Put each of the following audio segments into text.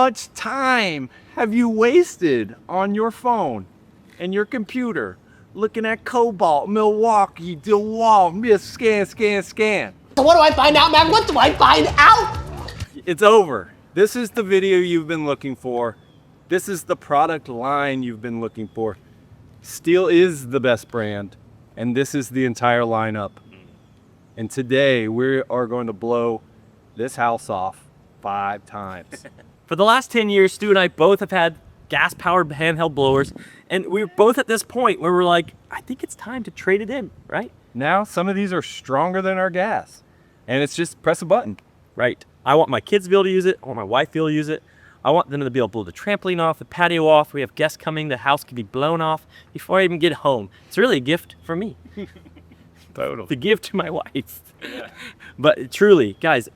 much time have you wasted on your phone and your computer looking at Cobalt, Milwaukee, DeWalt, scan? So what do I find out, man? What do I find out? It's over. This is the video you've been looking for. This is the product line you've been looking for. Stihl is the best brand, and this is the entire lineup. And today we are going to blow this house off 5 times. For the last 10 years, Stu and I both have had gas-powered handheld blowers, and we're both at this point where we're like, I think it's time to trade it in, right? Now some of these are stronger than our gas, and it's just press a button. Right. I want my kids to be able to use it. I want my wife to be able to use it. I want them to be able to blow the trampoline off, the patio off. We have guests coming. The house can be blown off before I even get home. It's really a gift for me. Totally. To give to my wife. Yeah. But truly, guys,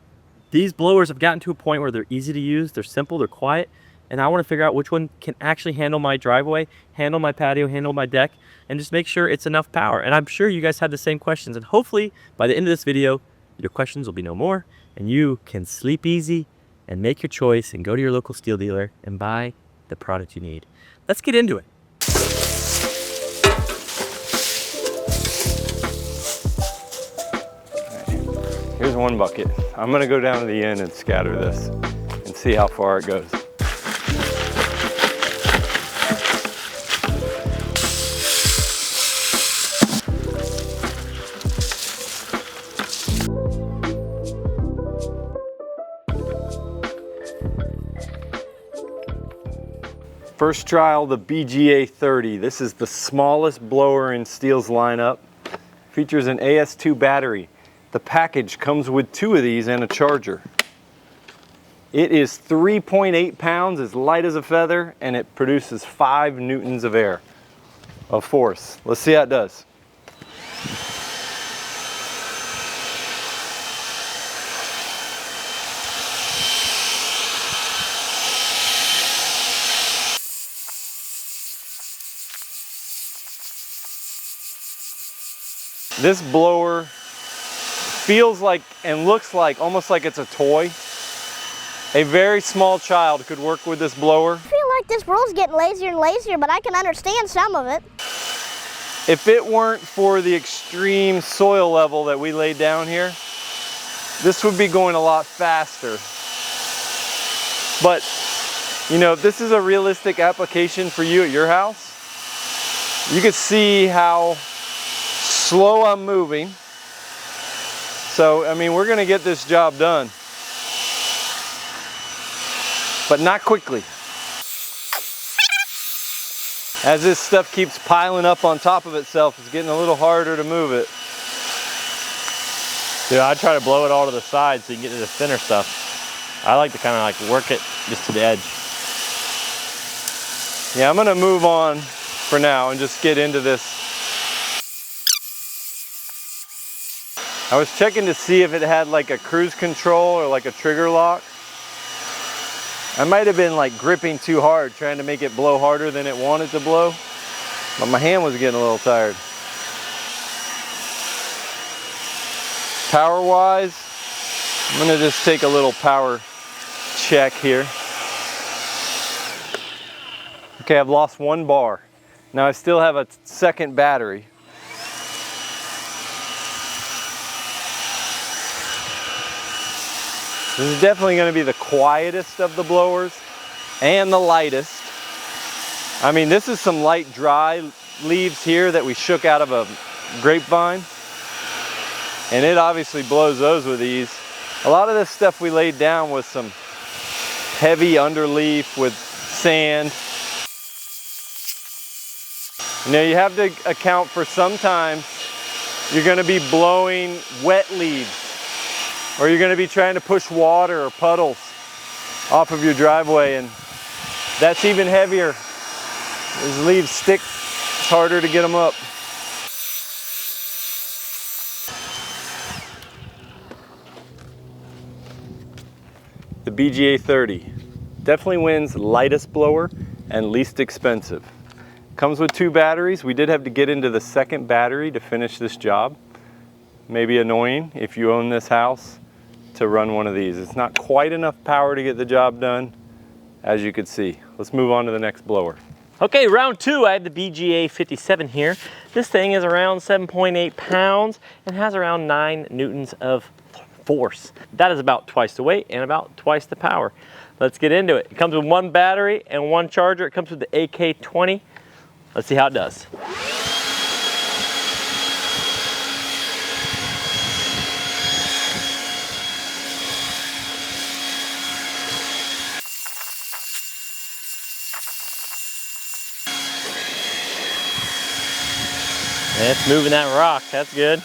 these blowers have gotten to a point where they're easy to use. They're simple. They're quiet. And I want to figure out which one can actually handle my driveway, handle my patio, handle my deck, and just make sure it's enough power. And I'm sure you guys had the same questions. And hopefully, by the end of this video, your questions will be no more. And you can sleep easy and make your choice and go to your local Stihl dealer and buy the product you need. Let's get into it. Right. Here's one bucket. I'm gonna go down to the end and scatter this and see how far it goes. First trial, the BGA30. This is the smallest blower in Stihl's lineup. Features an AS2 battery. The package comes with 2 of these and a charger. It is 3.8 pounds, as light as a feather, and it produces 5 newtons of air, of force. Let's see how it does. This blower feels like and looks like almost like it's a toy. A very small child could work with this blower. I feel like this world's getting lazier and lazier, but I can understand some of it. If it weren't for the extreme soil level that we laid down here, this would be going a lot faster. But, you know, if this is a realistic application for you at your house, you can see how slow I'm moving. So, I mean, we're gonna get this job done, but not quickly. As this stuff keeps piling up on top of itself, it's getting a little harder to move it. Dude, I try to blow it all to the side so you can get to the thinner stuff. I like to kind of like work it just to the edge. Yeah, I'm gonna move on for now and just get into this. I was checking to see if it had like a cruise control or like a trigger lock. I might have been like gripping too hard, trying to make it blow harder than it wanted to blow, but my hand was getting a little tired. Power wise, I'm gonna just take a little power check here. Okay, I've lost 1 bar. Now I still have a second battery. This is definitely going to be the quietest of the blowers and the lightest. I mean, this is some light dry leaves here that we shook out of a grapevine, and it obviously blows those with ease. A lot of this stuff we laid down was some heavy underleaf with sand. You know, you have to account for sometimes you're going to be blowing wet leaves, or you're going to be trying to push water or puddles off of your driveway, and that's even heavier. These leaves stick, it's harder to get them up. The BGA30 definitely wins lightest blower and least expensive. Comes with 2 batteries. We did have to get into the second battery to finish this job. Maybe annoying if you own this house to run one of these. It's not quite enough power to get the job done, as you could see. Let's move on to the next blower. Okay, round two, I have the BGA57 here. This thing is around 7.8 pounds and has around 9 newtons of force. That is about twice the weight and about twice the power. Let's get into it. It comes with 1 battery and 1 charger. It comes with the AK20. Let's see how it does. And it's moving that rock, that's good.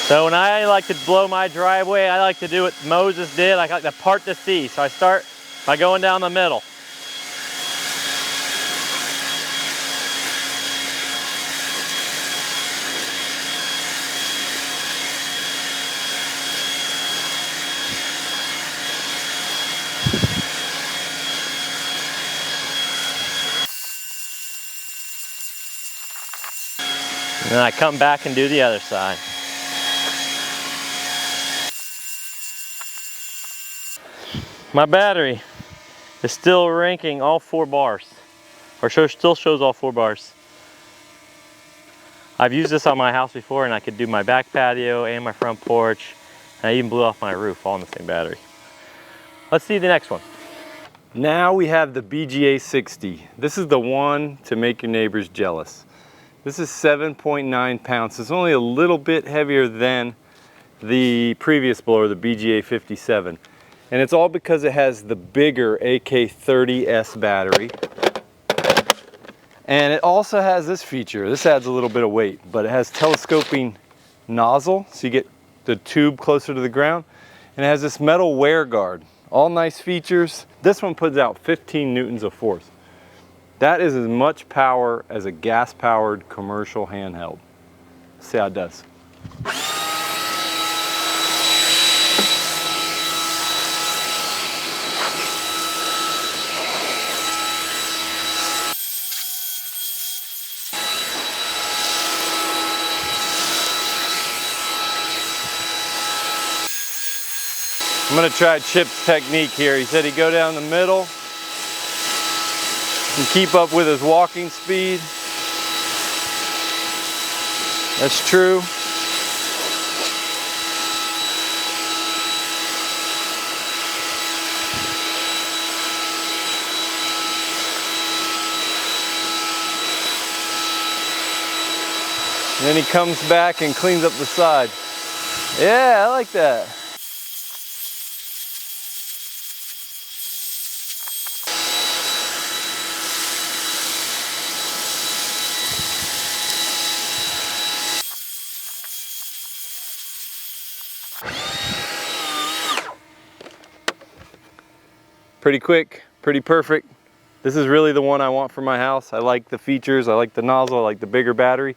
So when I like to blow my driveway, I like to do what Moses did. I like to part the sea. So I start by going down the middle. And then I come back and do the other side. My battery is still ranking all 4 bars, or still shows all 4 bars. I've used this on my house before and I could do my back patio and my front porch. And I even blew off my roof all on the same battery. Let's see the next one. Now we have the BGA60. This is the one to make your neighbors jealous. This is 7.9 pounds. It's only a little bit heavier than the previous blower, the BGA57. And it's all because it has the bigger AK30S battery. And it also has this feature. This adds a little bit of weight, but it has telescoping nozzle, so you get the tube closer to the ground. And it has this metal wear guard. All nice features. This one puts out 15 newtons of force. That is as much power as a gas-powered commercial handheld. Let's see how it does. I'm gonna try Chip's technique here. He said he'd go down the middle and keep up with his walking speed. That's true. And then he comes back and cleans up the side. Yeah, I like that. Pretty quick, pretty perfect. This is really the one I want for my house. I like the features, I like the nozzle, I like the bigger battery.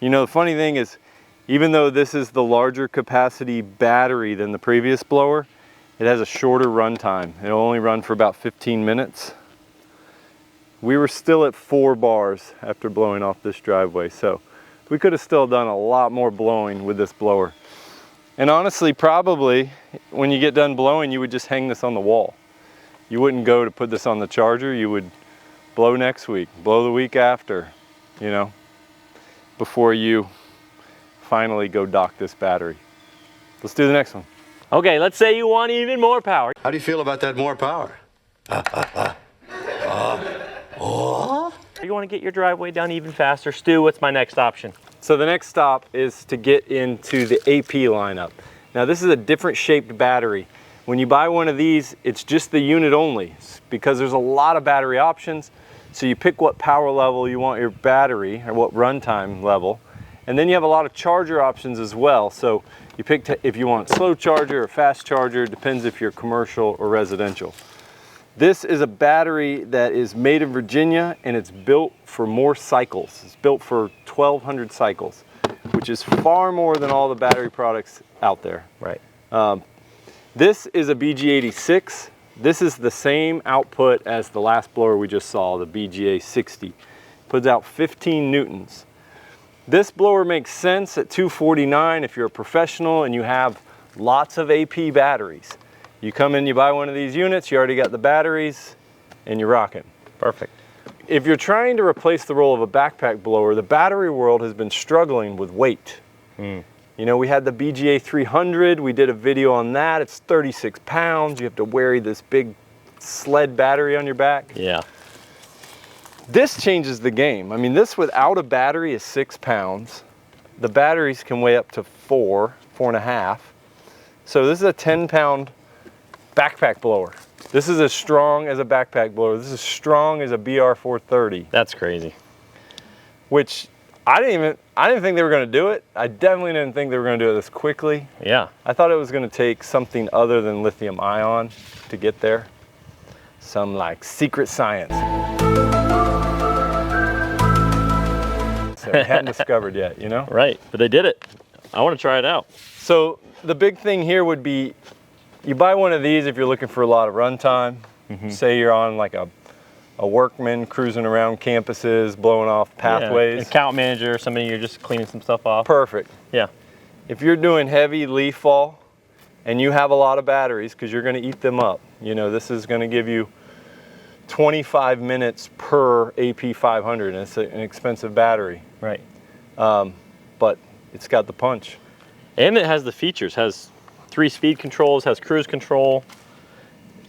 You know, the funny thing is, even though this is the larger capacity battery than the previous blower, it has a shorter run time. It'll only run for about 15 minutes. We were still at 4 bars after blowing off this driveway, so we could have still done a lot more blowing with this blower. And honestly, probably when you get done blowing, you would just hang this on the wall. You wouldn't go to put this on the charger. You would blow next week, blow the week after, you know, before you finally go dock this battery. Let's do the next one. Okay, let's say you want even more power. How do you feel about that more power? You want to get your driveway down even faster. Stu, what's my next option? So the next stop is to get into the AP lineup. Now this is a different shaped battery. When you buy one of these, it's just the unit only because there's a lot of battery options. So you pick what power level you want your battery or what runtime level. And then you have a lot of charger options as well. So you pick if you want slow charger or fast charger, depends if you're commercial or residential. This is a battery that is made in Virginia and it's built for more cycles. It's built for 1,200 cycles, which is far more than all the battery products out there. Right. This is a BGA86. This is the same output as the last blower we just saw, the BGA60. Puts out 15 newtons. This blower makes sense at $249 if you're a professional and you have lots of AP batteries. You come in, you buy one of these units, you already got the batteries, and you're rocking. Perfect. If you're trying to replace the role of a backpack blower, the battery world has been struggling with weight. You know, we had the BGA300, we did a video on that. It's 36 pounds. You have to carry this big sled battery on your back. Yeah. This changes the game. I mean, this without a battery is 6 pounds. The batteries can weigh up to 4.5. So this is a 10-pound backpack blower. This is as strong as a backpack blower. This is as strong as a BR430. That's crazy. Which I didn't think they were going to do it. I definitely didn't think they were going to do it this quickly. Yeah. I thought it was going to take something other than lithium ion to get there. Some like secret science. So we hadn't discovered yet, you know? Right, but they did it. I want to try it out. So the big thing here would be, you buy one of these if you're looking for a lot of runtime. Say you're on like a workman cruising around campuses, blowing off pathways. Yeah, account manager, somebody you're just cleaning some stuff off. Perfect. Yeah. If you're doing heavy leaf fall and you have a lot of batteries, because you're going to eat them up, you know, this is going to give you 25 minutes per AP500, and it's an expensive battery. Right. But it's got the punch. And it has the features. Has 3 speed controls, has cruise control.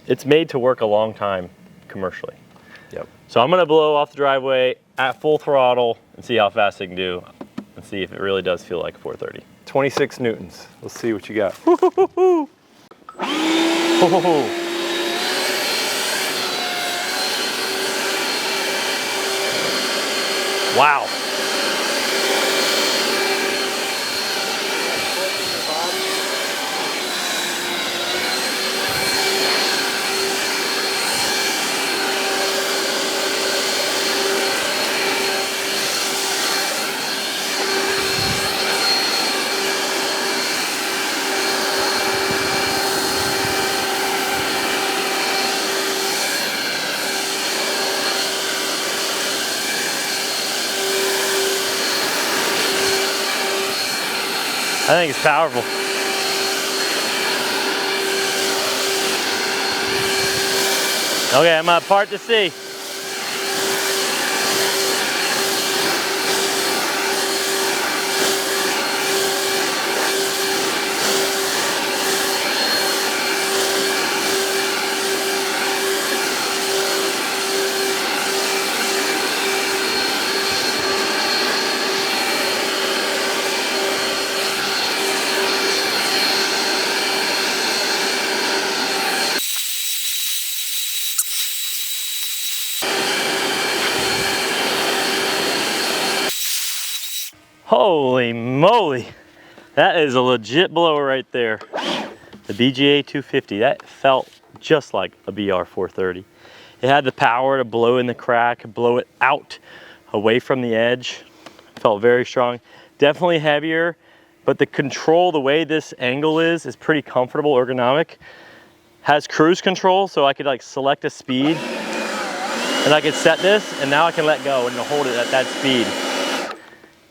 It's made to work a long time commercially. Yep. So I'm gonna blow off the driveway at full throttle and see how fast it can do and see if it really does feel like a 430. 26 newtons. Let's see what you got. Wow. I think it's powerful. Okay, I'm gonna part to sea. Holy moly, that is a legit blower right there. The BGA250, that felt just like a BR430. It had the power to blow in the crack, blow it out away from the edge. Felt very strong, definitely heavier, but the control, the way this angle is pretty comfortable, ergonomic. Has cruise control, so I could like select a speed and I could set this and now I can let go and it'll hold it at that speed.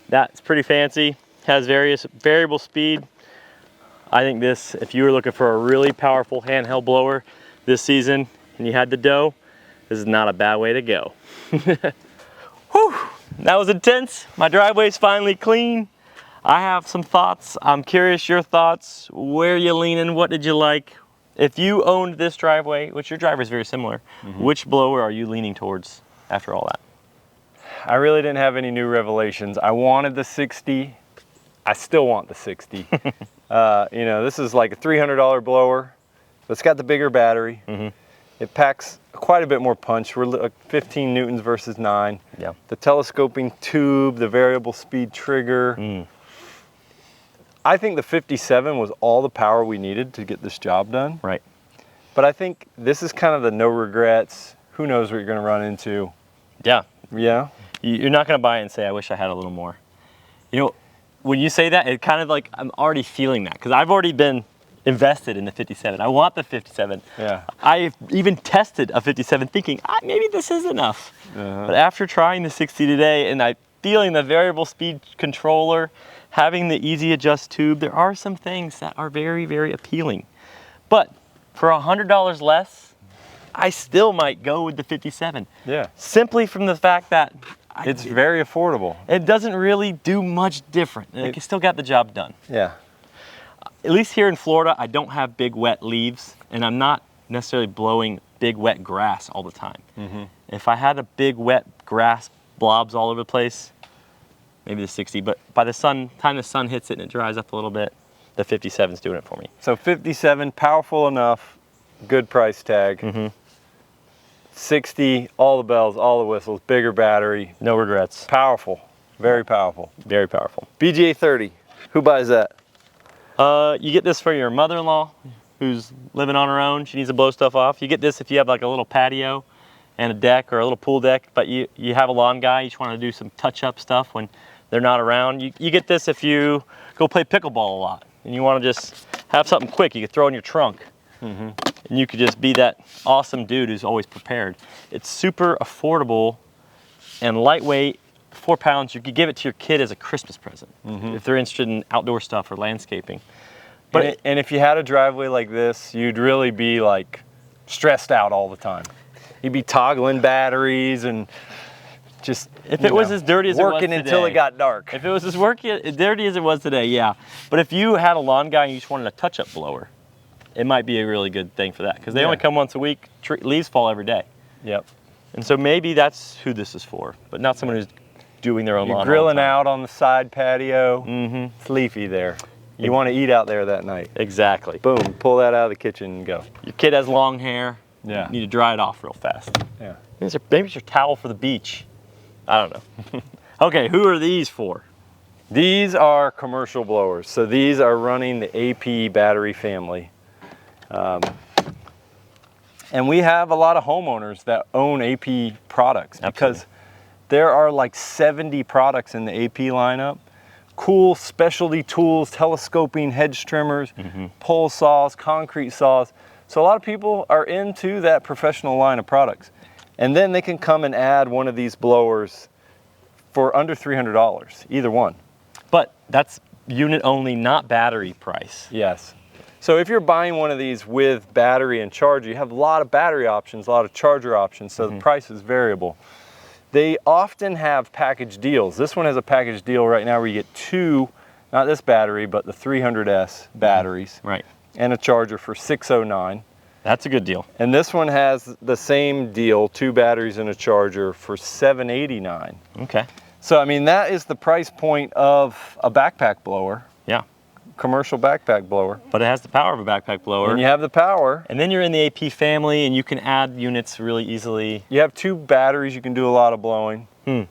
That's pretty fancy. Has various variable speed. I think this, if you were looking for a really powerful handheld blower this season and you had the dough, this is not a bad way to go. Whew, that was intense. My driveway's finally clean. I have some thoughts. I'm curious your thoughts. Where are you leaning? What did you like? If you owned this driveway, which your driveway is very similar, which blower are you leaning towards after all that? I really didn't have any new revelations. I wanted the 60. I still want the 60. You know, this is like a $300 blower, but it's got the bigger battery. It packs quite a bit more punch. We're like 15 newtons versus 9. Yeah. The telescoping tube, the variable speed trigger. I think the 57 was all the power we needed to get this job done. Right. But I think this is kind of the no regrets. Who knows what you're going to run into? Yeah. Yeah. You're not gonna buy it and say, I wish I had a little more. You know, when you say that, it kind of like, I'm already feeling that, because I've already been invested in the 57. I want the 57. Yeah. I've even tested a 57 thinking, maybe this is enough. But after trying the 60 today and feeling the variable speed controller, having the easy adjust tube, there are some things that are very, very appealing. But for $100 less, I still might go with the 57. Yeah. Simply from the fact that It's very affordable. it doesn't really do much different. It still got the job done. Yeah. At least here in Florida, I don't have big wet leaves, and I'm not necessarily blowing big wet grass all the time. If I had a big wet grass blobs all over the place, maybe the 60, but by the time the sun hits it and it dries up a little bit, the 57's doing it for me. So 57, powerful enough, good price tag. 60, all the bells, all the whistles, bigger battery. No regrets. Powerful, very powerful. Very powerful. BGA30, who buys that? You get this for your mother-in-law who's living on her own. She needs to blow stuff off. You get this if you have like a little patio and a deck or a little pool deck, but you have a lawn guy, you just want to do some touch-up stuff when they're not around. You get this if you go play pickleball a lot and you want to just have something quick you could throw in your trunk. And you could just be that awesome dude who's always prepared. It's super affordable and lightweight, 4 pounds. You could give it to your kid as a Christmas present if they're interested in outdoor stuff or landscaping. But And if you had a driveway like this, you'd really be like stressed out all the time. You'd be toggling batteries and just, if it was as dirty as it was working today, until it got dark. if it was as dirty as it was today, yeah. But if you had a lawn guy and you just wanted a touch-up blower, it might be a really good thing for that because they only come once a week. Leaves fall every day. Yep. And so maybe that's who this is for, but not someone who's doing their own lawn. You're all the grilling time. out on the side patio. It's leafy there. You want to eat out there that night. Exactly. Boom, pull that out of the kitchen and go. Your kid has long hair. Yeah. You need to dry it off real fast. Yeah. Maybe it's your towel for the beach. I don't know. Okay, who are these for? These are commercial blowers. So these are running the AP battery family. And we have a lot of homeowners that own AP products because there are like 70 products in the AP lineup. Cool specialty tools, telescoping hedge trimmers, pole saws, concrete saws. So a lot of people are into that professional line of products. And then they can come and add one of these blowers for under $300, either one. But that's unit only, not battery price. Yes. So if you're buying one of these with battery and charger, you have a lot of battery options, a lot of charger options, so the price is variable. They often have package deals. This one has a package deal right now where you get 2, not this battery, but the 300S batteries. Right. And a charger for $609. That's a good deal. And this one has the same deal, 2 batteries and a charger for $789. Okay. So I mean, that is the price point of a backpack blower. Yeah. Commercial backpack blower. But it has the power of a backpack blower. And you have the power. And then you're in the AP family and you can add units really easily. You have 2 batteries, you can do a lot of blowing. It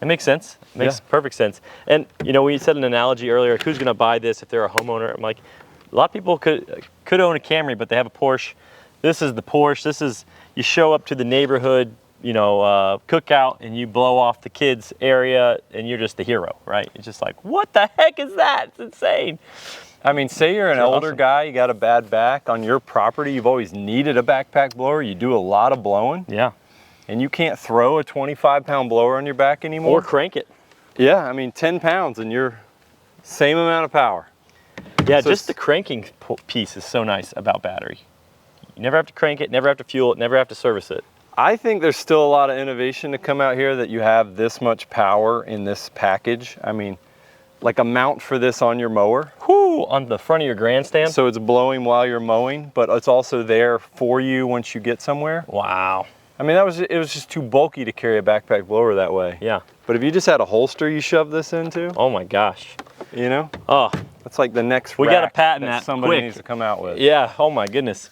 makes sense. It makes perfect sense. And you know, when you said an analogy earlier, who's gonna buy this if they're a homeowner? I'm like, a lot of people could own a Camry, but they have a Porsche. This is the Porsche. This is, you show up to the neighborhood, you know, cookout and you blow off the kids area and you're just the hero, right? It's just like, what the heck is that? It's insane. I mean, say you're an older guy, you got a bad back on your property, you've always needed a backpack blower, you do a lot of blowing. Yeah. And you can't throw a 25-pound blower on your back anymore. Or crank it. Yeah, I mean, 10 pounds and you're same amount of power. Yeah, So just the cranking piece is so nice about battery. You never have to crank it, never have to fuel it, never have to service it. I think there's still a lot of innovation to come out here that you have this much power in this package. I mean, like a mount for this on your mower. Whoo, on the front of your grandstand. So it's blowing while you're mowing, but it's also there for you once you get somewhere. Wow. I mean, it was just too bulky to carry a backpack blower that way. Yeah. But if you just had a holster you shove this into, Oh my gosh. you know, Oh, that's like the next We gotta rack patent that somebody quick. needs to come out with. yeah. Oh my goodness.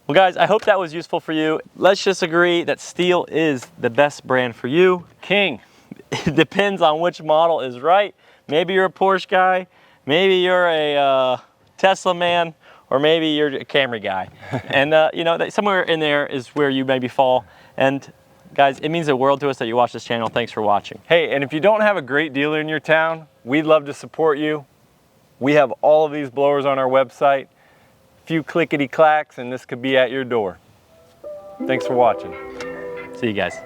Well, guys, I hope that was useful for you. Let's just agree that Stihl is the best brand for you. King. It depends on which model is right. Maybe you're a Porsche guy, maybe you're a Tesla man, or maybe you're a Camry guy. And you know, somewhere in there is where you maybe fall. And guys, it means the world to us that you watch this channel. Thanks for watching. Hey, and if you don't have a great dealer in your town, we'd love to support you. We have all of these blowers on our website. Few clickety clacks and this could be at your door. Thanks for watching. See you guys.